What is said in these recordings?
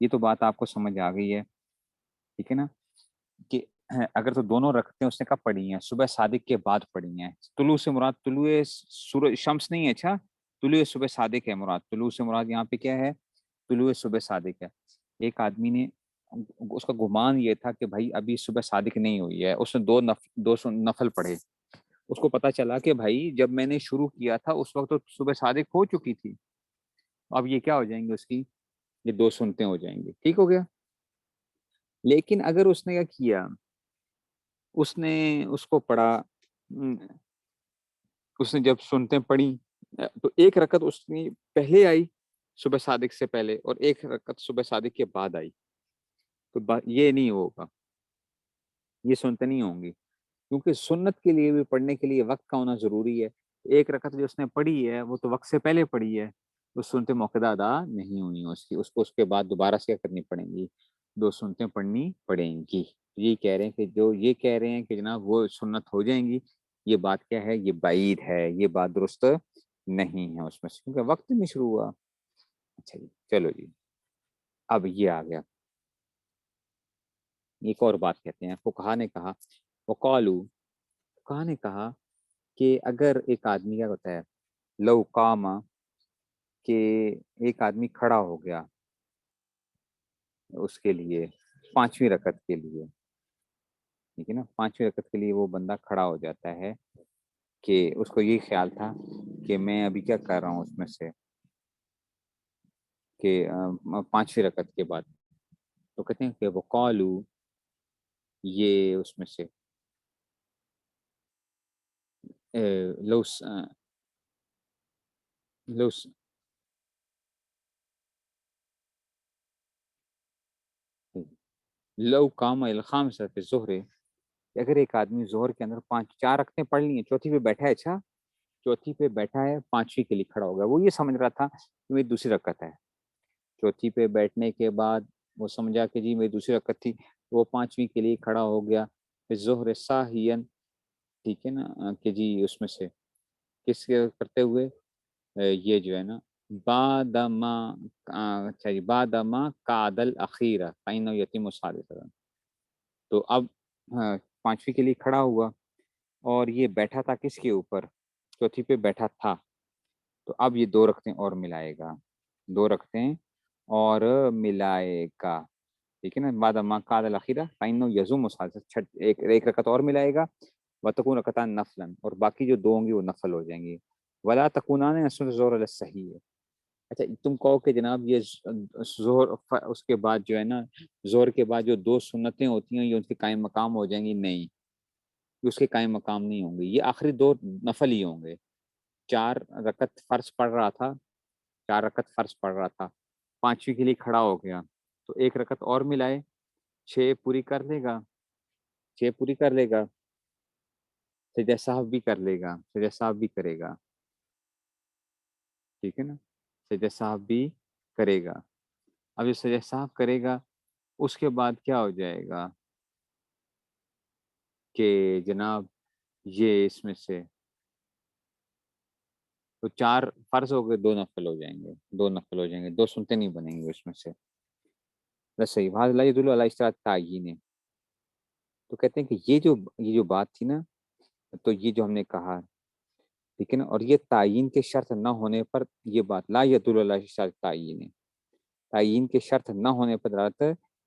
یہ تو بات آپ کو سمجھ آ گئی ہے، ٹھیک ہے نا، کہ اگر تو دونوں رکھتے ہیں اس نے کب پڑھی ہیں؟ صبح صادق کے بعد پڑھی ہیں۔ طلوع سے مراد طلوع سورج شمس نہیں ہے، اچھا طلوع صبح صادق ہے مراد، طلوع سے مراد یہاں پہ کیا ہے؟ طلوع صبح صادق ہے۔ ایک آدمی نے، اس کا گمان یہ تھا کہ بھائی ابھی صبح صادق نہیں ہوئی ہے، اس نے دو نفل پڑھے، اس کو پتا چلا کہ بھائی جب میں نے شروع کیا تھا اس وقت تو صبح صادق ہو چکی تھی، اب یہ کیا ہو جائیں گے اس کی؟ یہ دو سنتیں ہو جائیں گی، ٹھیک ہو گیا۔ لیکن اگر اس نے کیا کیا، اس نے اس کو پڑھا، اس نے جب سنتیں پڑھی تو ایک رکعت اس نے پہلے آئی صبح صادق سے پہلے، اور ایک رکعت صبح صادق کے بعد آئی، تو یہ نہیں ہوگا، یہ سنتیں نہیں ہوں گی، کیونکہ سنت کے لیے بھی پڑھنے کے لیے وقت کا ہونا ضروری ہے۔ ایک رکعت جو اس نے پڑھی ہے وہ تو وقت سے پہلے پڑھی ہے، تو سنتیں موقع ادا نہیں ہوئی ہیں اس کی، اس کو اس کے بعد دوبارہ سے کیا کرنی پڑیں گی؟ دو سنتیں پڑھنی پڑیں گی۔ یہ کہہ رہے ہیں کہ جو یہ کہہ رہے ہیں کہ جناب وہ سنت ہو جائیں گی، یہ بات کیا ہے؟ یہ بعید ہے، یہ بات درست نہیں ہے اس میں سے، کیونکہ وقت نہیں شروع ہوا۔ اچھا جی، چلو جی، اب یہ آ گیا ایک اور بات کہتے ہیں، فقہا نے کہا، وقالو، فقہا نے کہا کہ اگر ایک آدمی کیا ہوتا ہے، لو قام، کہ ایک آدمی کھڑا ہو گیا اس کے لیے پانچویں رکعت کے لیے، ٹھیک ہے نا، پانچویں رکعت کے لیے وہ بندہ کھڑا ہو جاتا ہے، کہ اس کو یہ خیال تھا کہ میں ابھی کیا کر رہا ہوں اس میں سے، کہ پانچویں رکعت کے بعد، تو کہتے ہیں کہ وہ قالو، یہ اس میں سے لو لو لو قام الخام صرف ظہر، اگر ایک آدمی ظہر کے اندر چار رکعتیں پڑھ لی ہیں، چوتھی پہ بیٹھا ہے، اچھا چوتھی پہ بیٹھا ہے، پانچویں کے لیے کھڑا ہو گیا، وہ یہ سمجھ رہا تھا کہ میری دوسری رکعت ہے، چوتھی پہ بیٹھنے کے بعد وہ سمجھا کہ جی میری دوسری رکعت تھی، وہ پانچویں کے لیے کھڑا ہو گیا، ظہر ساہین، ٹھیک ہے نا، کہ جی اس میں سے کس کے کرتے ہوئے، یہ جو ہے نا، بادما، اچھا جی، بادما کادل اخیرہ فإنه یتیم الثالثہ، تو اب پانچویں کے لیے کھڑا ہوا اور یہ بیٹھا تھا کس کے اوپر؟ چوتھی پہ بیٹھا تھا، تو اب یہ دو رکعتیں اور ملائے گا، دو رکعتیں اور ملائے گا، ٹھیک ہے نا، بعد ما قاد الاخیرہ فإنه یزوم الثالثہ، ایک رکعت اور ملائے گا، وتکون رکعتان نفلا، اور باقی جو دو ہوں گی وہ نفل ہو جائیں گی، ولا تکونان سنت ظہر علی الصحیح، اچھا تم کہو کہ جناب یہ ظہر اس کے بعد جو ہے نا، ظہر کے بعد جو دو سنتیں ہوتی ہیں یہ ان کے قائم مقام ہو جائیں گی، نہیں، یہ اس کے قائم مقام نہیں ہوں گے، یہ آخری دو نفل ہی ہوں گے۔ چار رکعت فرض پڑھ رہا تھا، چار رکعت فرض پڑھ رہا تھا، پانچویں کے لیے کھڑا ہو گیا، تو ایک رکعت اور ملائے، چھ پوری کر لے گا، چھ پوری کر لے گا، سجدہ صاحب بھی کر لے گا، سجدہ صاحب بھی کرے گا، ٹھیک ہے نا، سجدہ صاحب بھی کرے گا، اب یہ سجدہ صاحب کرے گا، اس کے بعد کیا ہو جائے گا کہ جناب یہ اس میں سے تو چار فرض ہو گئے، دو نفل ہو جائیں گے، دو نفل ہو جائیں گے، دو سنتے نہیں بنیں گے اس میں سے، بس صحیح بات، اللہ يدل علی اشتراط تعیین ہے، تو کہتے ہیں کہ یہ جو بات تھی نا، تو یہ جو ہم نے کہا، ٹھیک ہے نا، اور یہ تعیین کے شرط نہ ہونے پر یہ بات لا يدل علی اشتراط تعیین ہے، تعیین کے شرط نہ ہونے پر دلالت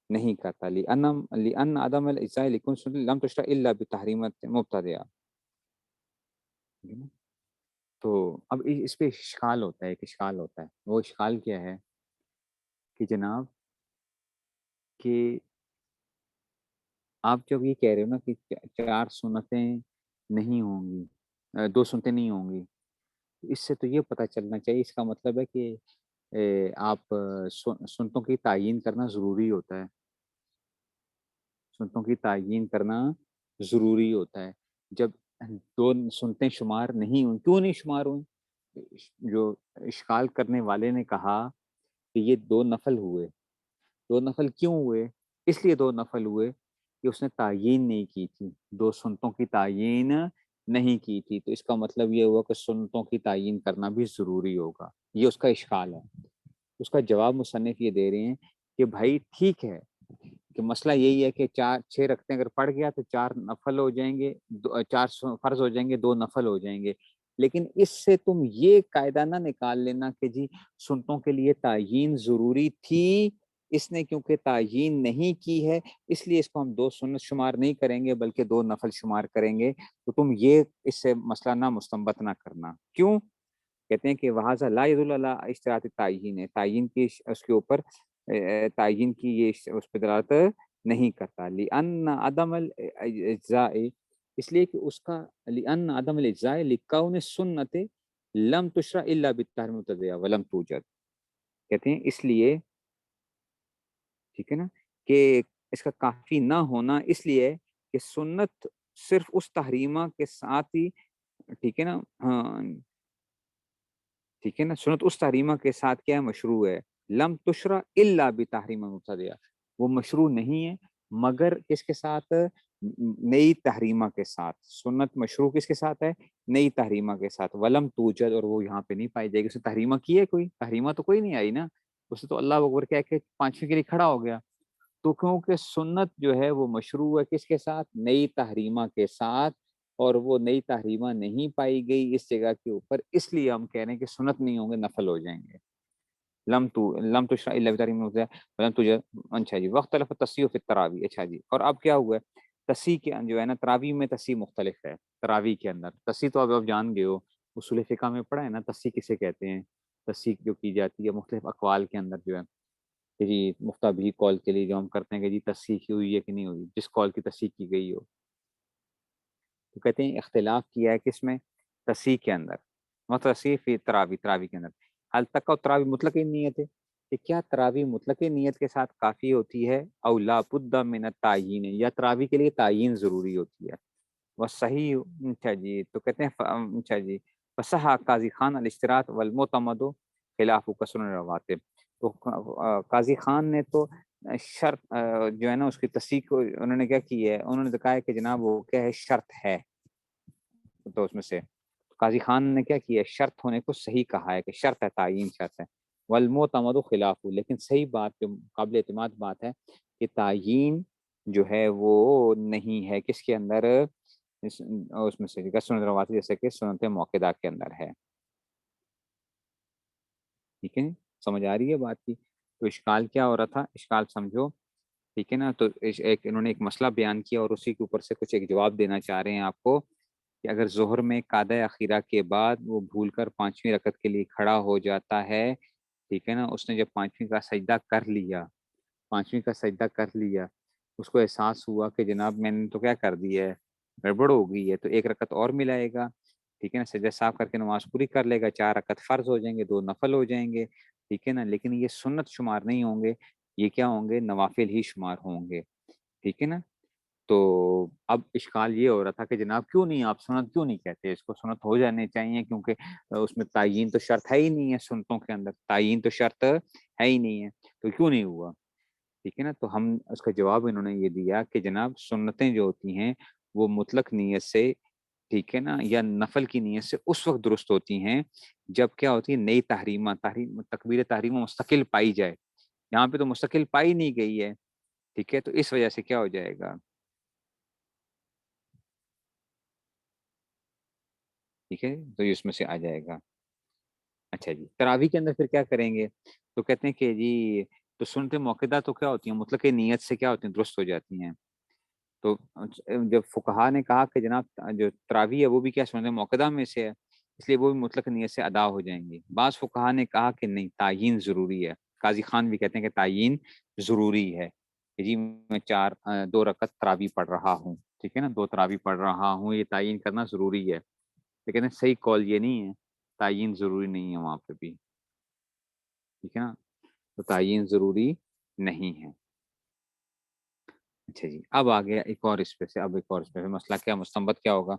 نہیں کرتا، لأن عدم الاجزاء لکن سنت لم تشرع الا بتحریمت مبتدئہ، تو اب اس پہ اشکال ہوتا ہے، ایک اشکال ہوتا ہے، وہ اشکال کیا ہے کہ جناب کہ آپ جب یہ کہہ رہے ہو نا کہ چار سنتیں نہیں ہوں گی، دو سنتیں نہیں ہوں گی، اس سے تو یہ پتہ چلنا چاہیے، اس کا مطلب ہے کہ آپ سنتوں کی تعیین کرنا ضروری ہوتا ہے، سنتوں کی تعیین کرنا ضروری ہوتا ہے، جب دو سنتیں شمار نہیں ہوئیں، کیوں نہیں شمار ہوئیں؟ جو اشکال کرنے والے نے کہا کہ یہ دو نفل ہوئے، دو نفل کیوں ہوئے؟ اس لیے دو نفل ہوئے کہ اس نے تعیین نہیں کی تھی، دو سنتوں کی تعیین نہیں کی تھی، تو اس کا مطلب یہ ہوا کہ سنتوں کی تعیین کرنا بھی ضروری ہوگا، یہ اس کا اشکال ہے، اس کا جواب مصنف یہ دے رہے ہیں کہ بھائی ٹھیک ہے کہ مسئلہ یہی ہے کہ 6 رکعتیں اگر پڑھ گیا تو 4 نفل ہو جائیں گے، 4 فرض ہو جائیں گے، 2 نفل ہو جائیں گے، لیکن اس سے تم یہ قاعدہ نہ نکال لینا کہ جی سنتوں کے لیے تعیین ضروری تھی، اس نے کیونکہ تعیین نہیں کی ہے اس لیے اس کو ہم 2 سنت شمار نہیں کریں گے بلکہ 2 نفل شمار کریں گے، تو تم یہ اس سے مسئلہ نہ مستنبط نہ کرنا۔ کیوں؟ کہتے ہیں کہ وہذا لا يدل على اشتراط تعیین ہے، تعیین کی اس کے اوپر تعیین کی یہ اس پہ دلالت نہیں کرتا، لأن عدم الاجزاء، اس لیے کہ اس کا لأن عدم الاجزاء لکون السنت لم تشرع الا بالتحریم المبتدع ولم توجد، کہتے ہیں اس لیے ٹھیک ہے نا کہ اس کا کافی نہ ہونا اس لیے کہ سنت صرف اس تحریمہ کے ساتھ ہی ٹھیک ہے نا، ہاں ٹھیک ہے نا، سنت اس تحریمہ کے ساتھ کیا ہے مشروع ہے، لم تشرع الا بتحریم مبتدیہ، وہ مشروع نہیں ہے مگر کس کے ساتھ، نئی تحریمہ کے ساتھ، سنت مشروع کس کے ساتھ ہے، نئی تحریمہ کے ساتھ، ولم توجد، اور وہ یہاں پہ نہیں پائی جائے گی، اس نے تحریمہ کی ہے کوئی، تحریمہ تو کوئی نہیں آئی نا، اسے تو اللہ اکبر کہہ کے 5ویں کے لیے کھڑا ہو گیا، تو کیونکہ سنت جو ہے وہ مشروع ہے کس کے ساتھ، نئی تحریمہ کے ساتھ، اور وہ نئی تحریمہ نہیں پائی گئی اس جگہ کے اوپر، اس لیے ہم کہہ رہے ہیں کہ سنت نہیں ہوں گے، نفل ہو جائیں گے، لم تشرع الا بتحریم ولم توجد۔ اچھا جی، وقت تلف تصحیح فی التراویح، اچھا جی، اور اب کیا ہوا ہے تصحیح کے جو ہے نا، تراویح میں تصحیح مختلف ہے، تراویح کے اندر تصحیح تو اب آپ جان گئے ہو، اصول فقہ میں پڑھا ہے نا تصحیح کسے کہتے ہیں، تصحیح جو کی جاتی ہے مختلف اقوال کے اندر جو ہے کہ جی مفتابی کال کے لیے جو ہم کرتے ہیں کہ جی تصحیح کی ہوئی ہے کہ نہیں ہوئی، جس کال کی تصحیح کی گئی ہو، تو کہتے ہیں اختلاف کیا ہے کس میں، تصحیح کے اندر، تصحیح فی تراویح، تراویح کے اندر، حل تک کا تراویح مطلق نیت ہے کہ کیا تراویح مطلق نیت کے ساتھ کافی ہوتی ہے، او لا بد من التعیین، یا تراویح کے لیے تعیین ضروری ہوتی ہے، وہ صحیح، اچھا جی، تو کہتے ہیں اچھا جی، فصح قاضی خان الاشتراط والمعتمد خلاف کسر رواتب، تو قاضی خان نے تو شرط جو ہے نا اس کی تصحیح کو انہوں نے کیا کی ہے، انہوں نے تو کہا ہے کہ جناب وہ کیا ہے، شرط ہے، تو اس میں سے قاضی خان نے کیا کیا ہے، شرط ہونے کو صحیح کہا ہے کہ شرط ہے، تعیین شرط ہے، والمعتمد خلاف، لیکن صحیح بات جو قابل اعتماد بات ہے کہ تعیین جو ہے وہ نہیں ہے کس کے اندر، اس میں سے سنت رواتب جیسے کہ سنت موقدہ کے اندر ہے، ٹھیک ہے، سمجھ آ رہی ہے بات کی، تو اشکال کیا ہو رہا تھا، اشکال سمجھو، ٹھیک ہے نا، تو انہوں نے ایک مسئلہ بیان کیا اور اسی کے اوپر سے کچھ ایک جواب دینا چاہ رہے ہیں آپ کو کہ اگر ظہر میں قادہ اخیرہ کے بعد وہ بھول کر 5ویں رکعت کے لیے کھڑا ہو جاتا ہے، ٹھیک ہے نا، اس نے جب 5ویں کا سجدہ کر لیا، 5ویں کا سجدہ کر لیا، اس کو احساس ہوا کہ جناب میں نے تو کیا کر دیا ہے، گڑبڑ ہو گئی ہے، تو 1 رکعت اور ملائے گا، ٹھیک ہے نا، سجدہ صاف کر کے نماز پوری کر لے گا، 4 رکعت فرض ہو جائیں گے، 2 نفل ہو جائیں گے، ٹھیک ہے نا، لیکن یہ سنت شمار نہیں ہوں گے، یہ کیا ہوں گے، نوافل ہی شمار ہوں گے، ٹھیک ہے نا، تو اب اشکال یہ ہو رہا تھا کہ جناب کیوں نہیں آپ سنت کیوں نہیں کہتے، اس کو سنت ہو جانے چاہیے کیونکہ اس میں تعیین تو شرط ہے ہی نہیں ہے، سنتوں کے اندر تعیین تو شرط ہے ہی نہیں ہے، تو کیوں نہیں ہوا، ٹھیک ہے نا، تو ہم اس کا جواب انہوں نے یہ دیا کہ جناب سنتیں جو ہوتی ہیں وہ مطلق نیت سے، ٹھیک ہے نا، یا نفل کی نیت سے اس وقت درست ہوتی ہیں جب کیا ہوتی ہے، نئی تکبیر تحریمہ مستقل پائی جائے، یہاں پہ تو مستقل پائی نہیں گئی ہے، ٹھیک ہے، تو اس وجہ سے کیا ہو جائے گا، ٹھیک ہے، تو یہ اس میں سے آ جائے گا۔ اچھا جی، تراویح کے اندر پھر کیا کریں گے، تو کہتے ہیں کہ جی تو سنت موقدہ تو کیا ہوتی ہیں، مطلق نیت سے کیا ہوتی ہیں، درست ہو جاتی ہیں، تو جب فقہا نے کہا کہ جناب جو تراویح ہے وہ بھی کیا سنت موقدہ میں سے ہے، اس لیے وہ بھی مطلق نیت سے ادا ہو جائیں گی، بعض فقہا نے کہا کہ نہیں، تعیین ضروری ہے، قاضی خان بھی کہتے ہیں کہ تعیین ضروری ہے کہ جی میں 2 رکعت تراویح پڑھ رہا ہوں، ٹھیک ہے نا، 2 تراویح پڑھ رہا ہوں، یہ تعیین کرنا ضروری ہے، لیکن صحیح کال یہ نہیں ہے، تعیین ضروری نہیں ہے وہاں پہ بھی، ٹھیک ہے نا، تو تعیین ضروری نہیں ہے۔ اچھا جی، اب آ گیا ایک اور اس پہ سے، اب ایک اور اس پہ مسئلہ کیا مستنبط کیا ہوگا،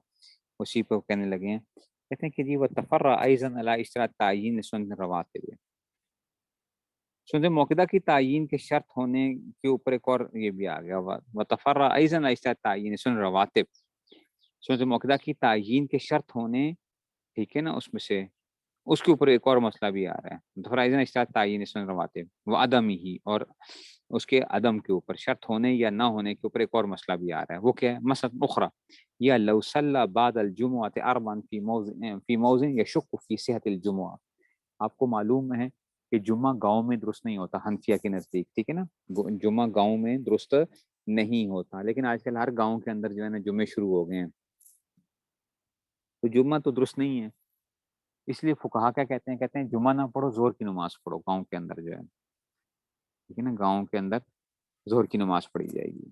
اسی پہ وہ کہنے لگے ہیں، کہتے ہیں کہ جی وہ تفرع ایضا علی اشتراط تعیین سنت رواتب، سنت موقدہ کی تعیین کے شرط ہونے کے اوپر ایک اور یہ بھی آ گیا، وہ تفرع ایضا علی اشتراط تعیین سنت رواتب، سنت موقدہ کی تعیین کے شرط ہونے، ٹھیک ہے نا، اس میں سے اس کے اوپر ایک اور مسئلہ بھی آ رہا ہے، فائزن اشتراط تعین سنن رواتب وہ عدم ہی، اور اس کے عدم کے اوپر، شرط ہونے یا نہ ہونے کے اوپر ایک اور مسئلہ بھی آ رہا ہے، وہ کیا ہے؟ مسئلہ اخرى یا لو صلی بعد الجمعۃ اربعا فی موضع یشک فی صحت الجمعہ. آپ کو معلوم ہے کہ جمعہ گاؤں میں درست نہیں ہوتا حنفیہ کے نزدیک، ٹھیک ہے نا، جمعہ گاؤں میں درست نہیں ہوتا، لیکن آج کل ہر گاؤں کے اندر جو ہے نا جمعے شروع ہو گئے ہیں، تو جمعہ تو درست نہیں ہے. اس لیے فقہا کیا کہتے ہیں؟ کہتے ہیں جمعہ نہ پڑھو، ظہر کی نماز پڑھو گاؤں کے اندر جو ہے، ٹھیک ہے نا، گاؤں کے اندر ظہر کی نماز پڑھی جائے گی.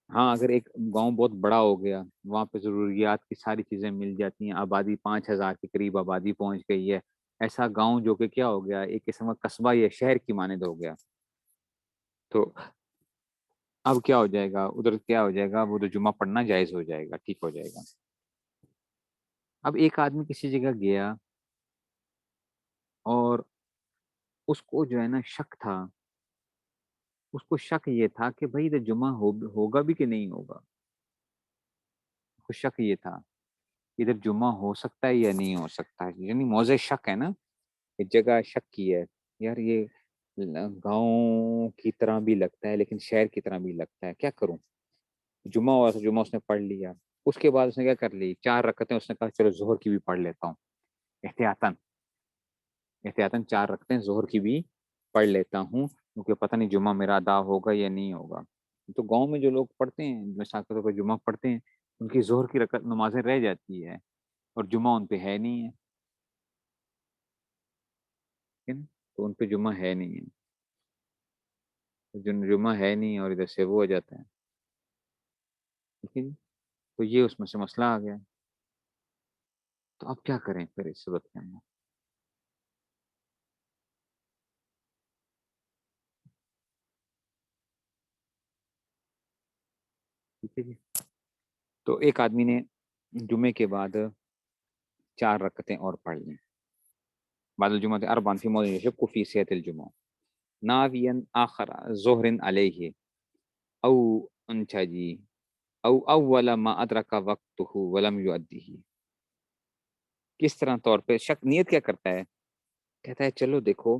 ہاں اگر ایک گاؤں بہت بڑا ہو گیا، وہاں پہ ضروریات کی ساری چیزیں مل جاتی ہیں، آبادی 5,000 کے قریب آبادی پہنچ گئی ہے، ایسا گاؤں جو کہ کیا ہو گیا، ایک قسم کا قصبہ یا شہر کی مانند ہو گیا، تو اب کیا ہو جائے گا ادھر؟ کیا ہو جائے گا؟ وہ تو جمعہ پڑھنا جائز ہو جائے گا، ٹھیک ہو جائے گا. اب ایک آدمی کسی جگہ گیا اور اس کو جو ہے نا شک تھا، اس کو شک یہ تھا کہ بھائی ادھر جمعہ ہوگا بھی کہ نہیں ہوگا. اس کو شک یہ تھا ادھر جمعہ ہو سکتا ہے یا نہیں ہو سکتا ہے، یعنی موضع شک ہے نا، ایک جگہ شک کی ہے، یار یہ گاؤں کی طرح بھی لگتا ہے لیکن شہر کی طرح بھی لگتا ہے، کیا کروں؟ جمعہ ہوا تو جمعہ اس نے پڑھ لیا، اس کے بعد اس نے کیا کر لی، 4 رکعتیں اس نے کہا چلو ظہر کی بھی پڑھ لیتا ہوں، احتیاطاً احتیاطاً 4 رکعتیں ظہر کی بھی پڑھ لیتا ہوں، کیونکہ پتہ نہیں جمعہ میرا ادا ہوگا یا نہیں ہوگا. تو گاؤں میں جو لوگ پڑھتے ہیں، مثال کے طور پر جمعہ پڑھتے ہیں، ان کی ظہر کی رکعت نمازیں رہ جاتی ہے اور جمعہ ان پہ ہے نہیں ہے، ٹھیک ہے نا؟ تو ان پہ جمعہ ہے نہیں ہے، جمعہ ہے نہیں اور ادھر سے وہ ہو جاتا ہے، ٹھیک ہے جی. تو یہ اس میں سے مسئلہ آ گیا. تو اب کیا کریں پھر اس صورت کے اندر؟ ٹھیک ہے جی. تو ایک آدمی نے جمعے کے بعد 4 رکعتیں اور پڑھ لیں، بعد الجمعہ اربعا فی موضع یشک فی صحت الجمعہ ناویا آخر ظہر علیہ او انچا جی او اول ما ادرک وقتہ ولم یؤدیہ. کس طرح طور پہ شک نیت کیا کرتا ہے؟ کہتا ہے چلو دیکھو،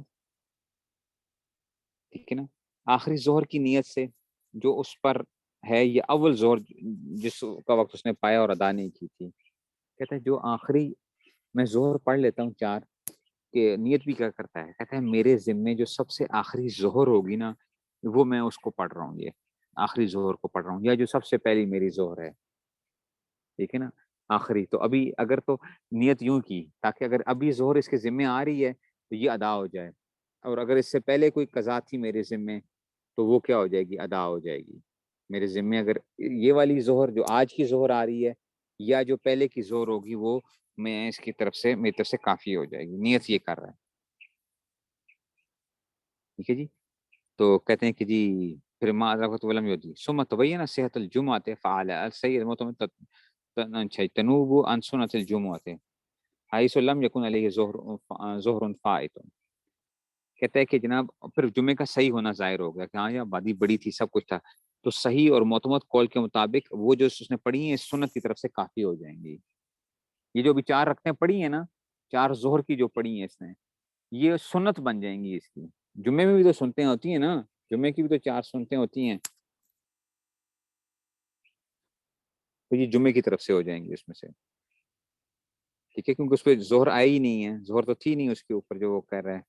ٹھیک ہے نا، آخری ظہر کی نیت سے جو اس پر ہے، یہ اول ظہر جس کا وقت اس نے پایا اور ادا نہیں کی تھی، کہتا ہے جو آخری میں ظہر پڑھ لیتا ہوں 4، کہ نیت بھی کیا کرتا ہے؟ کہتا ہے میرے ذمے جو سب سے آخری ظہر ہوگی نا، وہ میں اس کو پڑھ رہا ہوں، یہ آخری ظہر کو پڑھ رہا ہوں، یا جو سب سے پہلی میری ظہر ہے، ٹھیک ہے نا، آخری. تو ابھی اگر تو نیت یوں کی تاکہ اگر ابھی ظہر اس کے ذمے آ رہی ہے تو یہ ادا ہو جائے، اور اگر اس سے پہلے کوئی قضا تھی میرے ذمے تو وہ کیا ہو جائے گی؟ ادا ہو جائے گی. میرے ذمے اگر یہ والی ظہر جو آج کی ظہر آ رہی ہے یا جو پہلے کی ظہر ہوگی، وہ میں اس کی طرف سے، میری طرف سے کافی ہو جائے گی. نیت یہ کر رہا ہے، ٹھیک ہے جی. تو کہتے ہیں کہ جی پھر ما ادرکت ولم یؤدی ثم تبین صحت الجمعۃ فعلى السید المتمم تنوب عن سنة الجمعۃ حیث لم یکن علیہ ظہر فائت. کہتا ہے کہ جناب پھر جمعے کا صحیح ہونا ظاہر ہو گیا کہ ہاں یہ آبادی بڑی تھی، سب کچھ تھا، تو صحیح اور معتمد قول کے مطابق وہ جو اس نے پڑھی ہیں سنت کی طرف سے کافی ہو جائیں گی. یہ جو بھی 4 رکعتیں پڑھی ہیں نا، 4 ظہر کی جو پڑھی ہیں اس نے، یہ سنت بن جائیں گی اس کی. جمعے میں بھی تو سنتیں ہوتی ہیں نا، جمعے کی بھی تو 4 سنتیں ہوتی ہیں، تو یہ جمعے کی طرف سے ہو جائیں گی اس میں سے، ٹھیک ہے، کیونکہ اس پہ ظہر آئی ہی نہیں ہے، ظہر تو تھی نہیں اس کے اوپر جو وہ کر رہا ہے.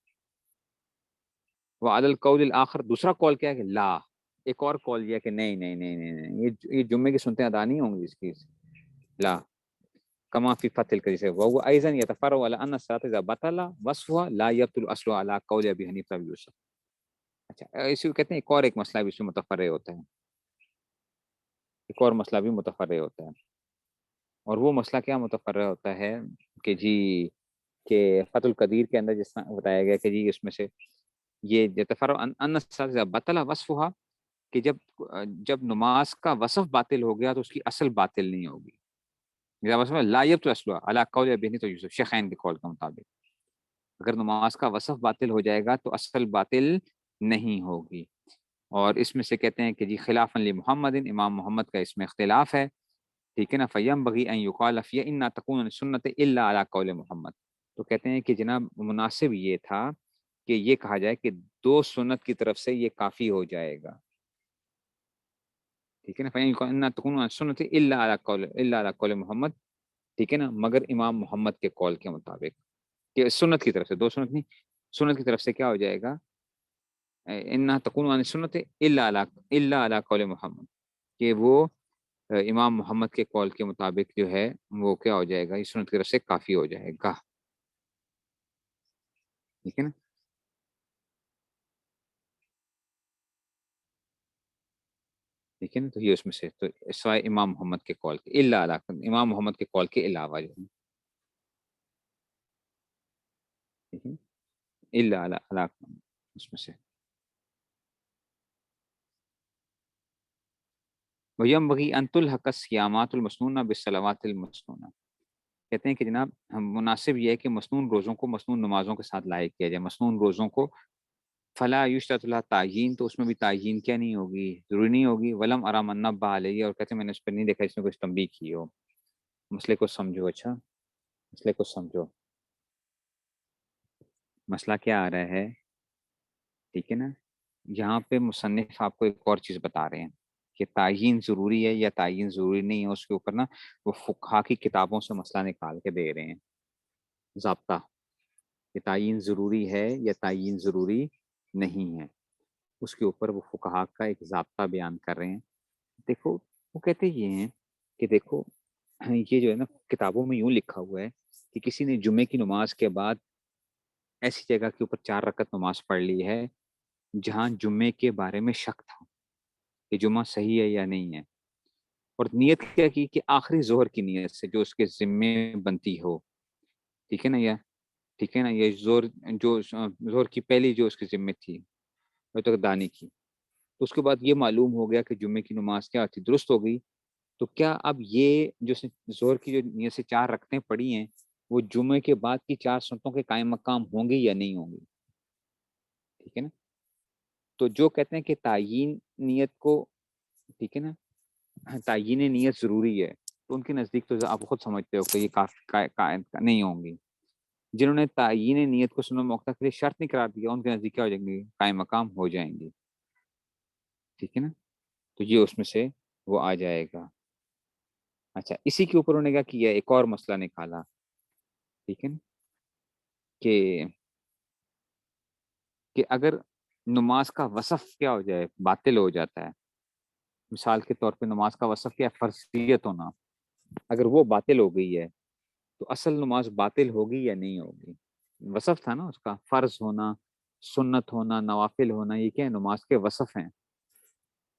وہ عدل القول الآخر، دوسرا قول کیا ہے کہ لا، ایک اور قول یہ کہ نہیں نہیں نہیں نہیں نہیں، یہ جمعے کی سنتیں ادا نہیں ہوں گی اس کی، لا کما فی فتح القدیس وهو ايضا يتفرع على ان الصلاه اذا بطل وصفها لا يبطل اصلها على قول ابي حنیفہ ویوسف. اچھا اسی کو کہتے ہیں ایک اور ایک مسئلہ بھی اس میں متفرع ہوتا ہے، ایک اور مسئلہ بھی متفرع ہوتا ہے. اور وہ مسئلہ کیا متفرع ہوتا ہے کہ جی، کہ فتح القدیر کے اندر جس طرح بتایا گیا کہ جی اس میں سے یہ یتفرع ان الصلاه اذا بطل وصفها، کہ جب نماز کا وصف باطل ہو گیا تو اس کی اصل باطل نہیں ہوگی. لا یبطل اصلها على قول ابي حنیفہ یوسف، شیخین کے قول کے مطابق اگر نماز کا وصف باطل ہو جائے گا تو اصل باطل نہیں ہوگی. اور اس میں سے کہتے ہیں کہ جی خلافاً لمحمد، امام محمد کا اس میں اختلاف ہے، ٹھیک ہے نا. فَيَنبَغِي أَن يُقَالَ فِيهَا إِنَّا تَكُونُ السُنَّةِ إِلَّا عَلَى قَوْلِ محمد. تو کہتے ہیں کہ جناب مناسب یہ تھا کہ یہ کہا جائے کہ دو سنت کی طرف سے یہ کافی ہو جائے گا. ٹھیک ہے نا. فَإِنَّا تَكُونُ السُنَّةِ إِلَّا عَلَى قَوْلِ محمد. ٹھیک ہے نا, مگر امام محمد کے قول کے مطابق, کہ سنت کی طرف سے, دو سنت نہیں, سنت کی طرف سے کیا ہو جائے گا, اِنَّا تَكُونُ عَنِ السُّنَّةِ إِلَّا عَلَى قَوْلِ محمد, کہ وہ امام محمد کے قول کے مطابق جو ہے وہ کیا ہو جائے گا, اس سنت کی طرف سے کافی ہو جائے گا. ٹھیک ہے نا. ٹھیک ہے نا, تو یہ اس میں سے تو سوائے امام محمد کے قول کے, امام محمد کے قول کے علاوہ جو ہے. ٹھیک ہے, اللہ اس میں سے. وَيَنبَغِي أَن تُلْحَقَ الصِّيَامَاتُ الْمَسْنُونَةُ بِالصَّلَوَاتِ الْمَسْنُونَةِ. کہتے ہیں کہ جناب مناسب یہ ہے کہ مسنون روزوں کو مسنون نمازوں کے ساتھ لائق کیا جائے. مسنون روزوں کو فلا یشترط لها تعیین, تو اس میں بھی تعیین کیا نہیں ہوگی, ضروری نہیں ہوگی. ولم ارى من نبہ علیہ, اور کہتے ہیں میں نے اس پر نہیں دیکھا اس میں کچھ تنبیہ کی ہو. مسئلے کو سمجھو. اچھا مسئلے کو سمجھو, مسئلہ کیا آ رہا ہے. ٹھیک ہے نا, یہاں پہ مصنف آپ کو ایک اور چیز بتا رہے ہیں کہ تعیین ضروری ہے یا تعیین ضروری نہیں ہے. اس کے اوپر نا وہ فقہا کی کتابوں سے مسئلہ نکال کے دے رہے ہیں, ضابطہ, کہ تعیین ضروری ہے یا تعیین ضروری نہیں ہے. اس کے اوپر وہ فقہا کا ایک ضابطہ بیان کر رہے ہیں. دیکھو وہ کہتے یہ ہیں کہ دیکھو یہ جو ہے نا کتابوں میں یوں لکھا ہوا ہے کہ کسی نے جمعے کی نماز کے بعد ایسی جگہ کے اوپر 4 رکعت نماز پڑھ لی ہے جہاں جمعے کے بارے میں شک تھا کہ جمعہ صحیح ہے یا نہیں ہے, اور نیت کیا کی کہ آخری ظہر کی نیت سے جو اس کے ذمے بنتی ہو. ٹھیک ہے نا, یا ٹھیک ہے نا, یہ ظہر کی پہلی جو اس کے ذمے تھی وہ تک دانی کی, تو اس کے بعد یہ معلوم ہو گیا کہ جمعے کی نماز کیا تھی, درست ہو گئی. تو کیا اب یہ جو ظہر کی جو نیت سے 4 رکعتیں پڑھی ہیں وہ جمعے کے بعد کی 4 سنتوں کے قائم مقام ہوں گی یا نہیں ہوں گی. ٹھیک ہے نا, تو جو کہتے ہیں کہ تعیین نیت کو, ٹھیک ہے نا, تعیین نیت ضروری ہے, تو ان کے نزدیک تو آپ خود سمجھتے ہو کہ یہ نہیں ہوں گی. جنہوں نے تعیین نیت کو سنت موقع کے لیے شرط نہیں قرار دیا ان کے نزدیک کیا ہو جائیں گی, قائم مقام ہو جائیں گی. ٹھیک ہے نا, تو یہ اس میں سے وہ آ جائے گا. اچھا, اسی کے اوپر انہوں نے کیا کیا, ایک اور مسئلہ نکالا. ٹھیک ہے نا, کہ اگر نماز کا وصف کیا ہو جائے, باطل ہو جاتا ہے. مثال کے طور پہ نماز کا وصف کیا ہے, فرضیت ہونا, اگر وہ باطل ہو گئی ہے تو اصل نماز باطل ہوگی یا نہیں ہوگی. وصف تھا نا اس کا, فرض ہونا, سنت ہونا, نوافل ہونا, یہ کیا ہے, نماز کے وصف ہیں.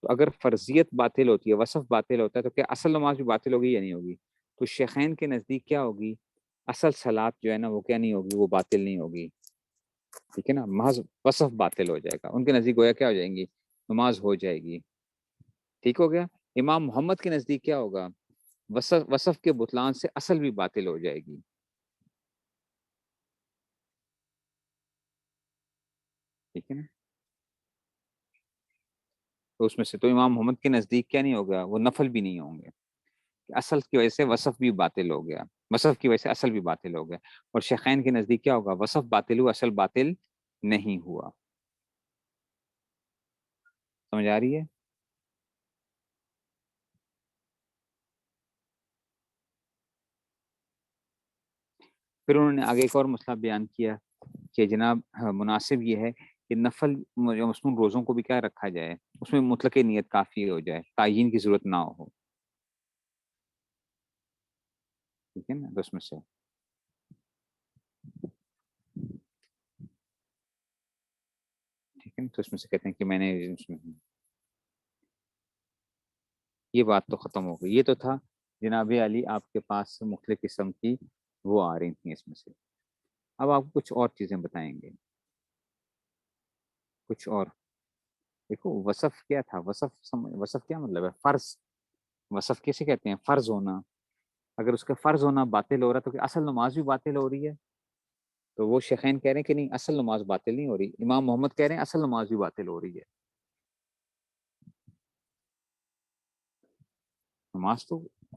تو اگر فرضیت باطل ہوتی ہے, وصف باطل ہوتا ہے, تو کیا اصل نماز بھی باطل ہوگی یا نہیں ہوگی. تو شیخین کے نزدیک کیا ہوگی, اصل صلاۃ جو ہے نا وہ کیا نہیں ہوگی, وہ باطل نہیں ہوگی. ٹھیک ہے نا, محض وصف باطل ہو جائے گا. ان کے نزدیک گویا کیا ہو جائیں گی, نماز ہو جائے گی. ٹھیک ہو گیا. امام محمد کے نزدیک کیا ہوگا, وصف کے بطلان سے اصل بھی باطل ہو جائے گی. ٹھیک ہے نا, تو اس میں سے تو امام محمد کے نزدیک کیا نہیں ہوگا, وہ نفل بھی نہیں ہوں گے, کہ اصل کی وجہ سے وصف بھی باطل ہو گیا, وصف کی وجہ سے اصل بھی باطل ہو گیا. اور شیخین کے نزدیک کیا ہوگا, وصف باطل ہوا, اصل باطل نہیں ہوا. سمجھ آ رہی ہے. پھر انہوں نے آگے ایک اور مسئلہ بیان کیا کہ جناب مناسب یہ ہے کہ نفل مسنون روزوں کو بھی کیا رکھا جائے, اس میں مطلق نیت کافی ہو جائے, تعیین کی ضرورت نہ ہو. ٹھیک ہے نا, تو اس میں سے ٹھیک ہے نا, تو اس میں سے کہتے ہیں کہ میں نے یہ بات تو ختم ہو گئی. یہ تو تھا جناب علی آپ کے پاس مختلف قسم کی وہ آ رہی تھیں اس میں سے. اب آپ کو کچھ اور چیزیں بتائیں گے, کچھ اور. دیکھو وصف کیا تھا, وصف کیا مطلب ہے, فرض. وصف کیسے کہتے ہیں, فرض ہونا. اگر اس کا فرض ہونا باطل ہو رہا ہے تو کہ اصل نماز بھی باطل ہو رہی ہے. تو وہ شیخین کہہ رہے ہیں کہ نہیں, اصل نماز باطل نہیں ہو رہی. امام محمد کہہ رہے ہیں اصل نماز بھی باطل ہو رہی ہے. نماز تو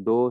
2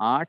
8,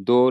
2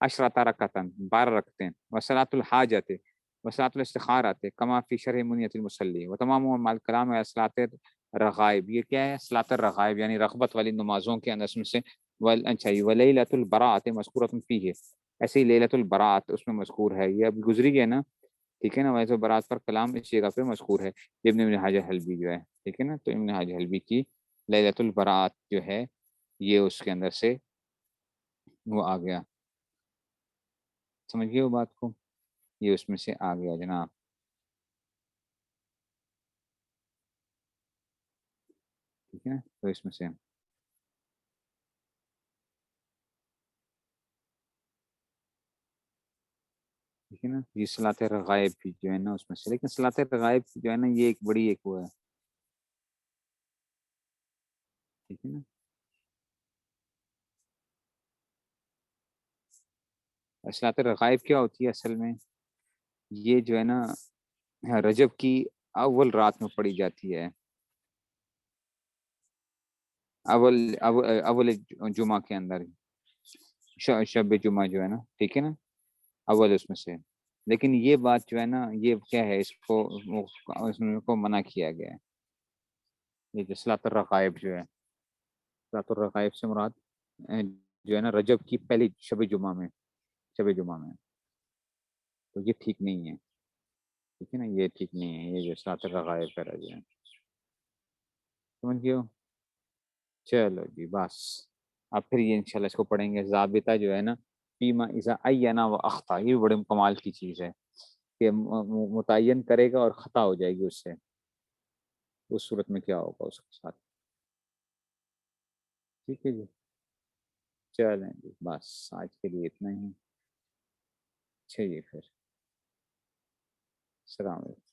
عشرة ركعة 12 رکعتیں، وصلاۃ الحاجت وصلاۃ الاستخارۃ کما فی شرح منیت المصلی وتمام مع الکلام علی صلاۃ الرغائب. یہ کیا ہے؟ صلاۃ الرغائب یعنی رغبت والی نمازوں کے اندر میں سے. اچھا جی، ولیلۃ البراۃ مذکورۃ فیہ، ایسے ہی لیلۃ البراۃ اس میں مذکور ہے، یہ اب گزری گئی نا، ٹھیک ہے نا. ویسے برات پر کلام اس جگہ پہ مذکور ہے، ابن حجر حلبی جو ہے، ٹھیک ہے نا. تو ابن حجر حلبی کی لیلۃ البراۃ جو ہے یہ اس کے اندر سے وہ آ گیا، سمجھ گئے وہ بات کو، یہ اس میں سے آ گیا جناب. ٹھیک ہے نا، تو اس میں سے ٹھیک ہے نا. یہ صلاۃ رغائب بھی جو ہے نا اس میں سے، لیکن صلاۃ رغائب جو ہے نا یہ ایک بڑی ایک وہ ہے، ٹھیک ہے نا. صلاۃ رغائب کیا ہوتی ہے اصل میں؟ یہ جو ہے نا رجب کی اول رات میں پڑھی جاتی ہے، اول جمعہ کے اندر، شب جمعہ جو ہے نا، ٹھیک ہے نا، اول اس میں سے. لیکن یہ بات جو ہے نا یہ کیا ہے، اس کو منع کیا گیا ہے. یہ جو صلاۃ الرغائب جو ہے، صلاۃ الرغائب سے مراد جو ہے نا رجب کی پہلی شب جمعہ میں، تو یہ ٹھیک نہیں ہے، ٹھیک ہے نا، یہ ٹھیک نہیں ہے، یہ جو صلاۃ الرغائب کا جو ہے، سمجھ گئے ہو. چلو جی بس، اب پھر یہ انشاءاللہ اس کو پڑھیں گے. ضابطہ جو ہے نا فیما اذا عینا و اخطا، یہ بڑے کمال کی چیز ہے کہ متعین کرے گا اور خطا ہو جائے گی اس سے، اس صورت میں کیا ہوگا اس کے ساتھ. ٹھیک ہے جی، چلیں جی بس آج کے لیے اتنا ہی. چلیے پھر، السلام علیکم.